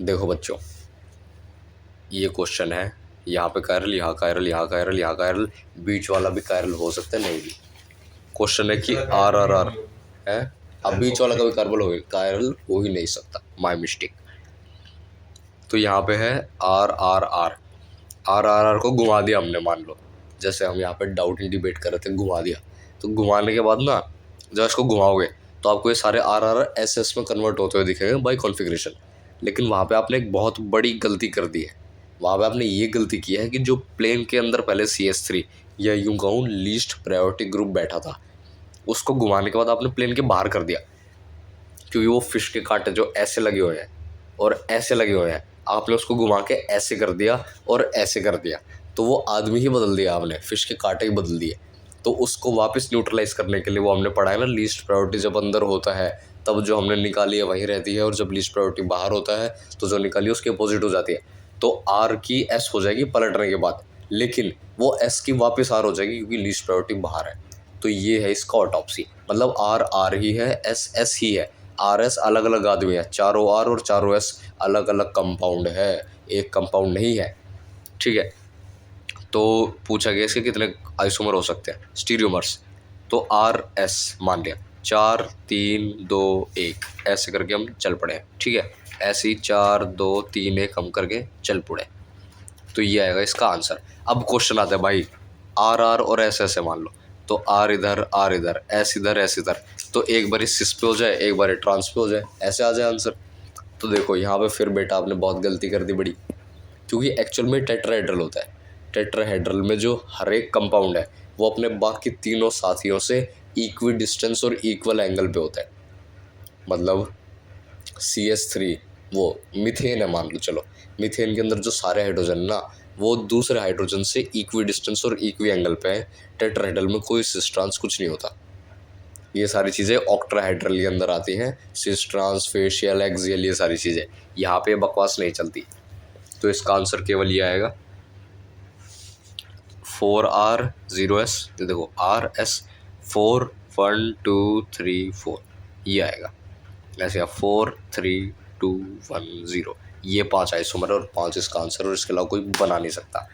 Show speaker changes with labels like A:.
A: देखो बच्चों, ये क्वेश्चन है, यहाँ पे कायरल, यहाँ कायरल, यहाँ कायरल, यहाँ कायरल, बीच वाला भी कायरल हो सकता है, नहीं भी। क्वेश्चन है कि आर आर आर है, अब बीच वाला कभी कायरल हो ही नहीं सकता, माय मिस्टेक। तो यहाँ पे है R R R, R R R को घुमा दिया हमने, मान लो जैसे हम यहाँ पे डाउटिंग डिबेट कर रहे थे, घुमा दिया। तो घुमाने के बाद ना, जब इसको घुमाओगे तो आपको ये सारे आर आर एस एस में कन्वर्ट होते हुए दिखेंगे बाई कॉन्फ़िगरेशन। लेकिन वहाँ पे आपने एक बहुत बड़ी गलती कर दी है। वहाँ पे आपने ये गलती की है कि जो प्लेन के अंदर पहले CS3 या यूँ कहूँ लीस्ट प्रायोरिटी ग्रुप बैठा था, उसको घुमाने के बाद आपने प्लेन के बाहर कर दिया। क्योंकि वो फिश के कांटे जो ऐसे लगे हुए हैं और ऐसे लगे हुए हैं, आपने उसको घुमा के ऐसे कर दिया और ऐसे कर दिया, तो वो आदमी ही बदल दिया आपने, फिश के कांटे ही बदल दिए। तो उसको वापस न्यूट्रलाइज करने के लिए वो हमने पढ़ा है ना, लीस्ट प्रायोरिटी जब अंदर होता है तब जो हमने निकाली है वहीं रहती है, और जब लीस्ट प्रायोरिटी बाहर होता है तो जो निकाली है उसके अपोजिट हो जाती है। तो आर की एस हो जाएगी पलटने के बाद, लेकिन वो एस की वापस आर हो जाएगी क्योंकि लीस्ट प्रायोरिटी बाहर है। तो ये है इसका ऑटोप्सी, मतलब आर आर ही है, एस एस ही है। आर एस अलग अलग आदमी है, चारों आर और चारों एस अलग अलग कंपाउंड है, एक कंपाउंड नहीं है। ठीक है, तो पूछा गया इसके कितने आइसोमर हो सकते हैं, स्टीरियोमर्स। तो आर एस मान लिया 4 3 2 1, ऐसे करके हम चल पड़े। ठीक है, ऐसे ही 4 2 3 1 हम करके चल पड़े। तो ये आएगा इसका आंसर। अब क्वेश्चन आता है भाई, आर आर और एस ऐसे मान लो, तो आर इधर, एस इधर, एस इधर, तो एक बार सिस पे हो जाए, एक बार ट्रांस पे हो जाए, ऐसे आ जाए आंसर। तो देखो यहाँ पे फिर बेटा आपने बहुत गलती कर दी बड़ी, क्योंकि एक्चुअल में टेट्राहेड्रल होता है। टेट्राहेड्रल में जो हर एक कंपाउंड है वो अपने बाकी तीनों साथियों से इक्वी डिस्टेंस और इक्वल एंगल पे होता है। मतलब CS3 वो मीथेन है मान लो, चलो मीथेन के अंदर जो सारे हाइड्रोजन ना, वो दूसरे हाइड्रोजन से इक्वी डिस्टेंस और इक्वी एंगल पे है। टेट्राहेड्रल में कोई सिस ट्रांस कुछ नहीं होता। ये सारी चीज़ें ऑक्ट्राहेड्रल के अंदर आती हैं, सिस ट्रांस, फेशियल, एक्सियल, ये सारी चीज़ें यहाँ पे बकवास नहीं चलती। तो इसका आंसर केवल ये आएगा 4R0S। देखो RS 4 1 2 3 4, ये आएगा ऐसे 4 3 2 1 0। ये 5 आइसोमर और 5 इसका आंसर, और इसके अलावा कोई बना नहीं सकता।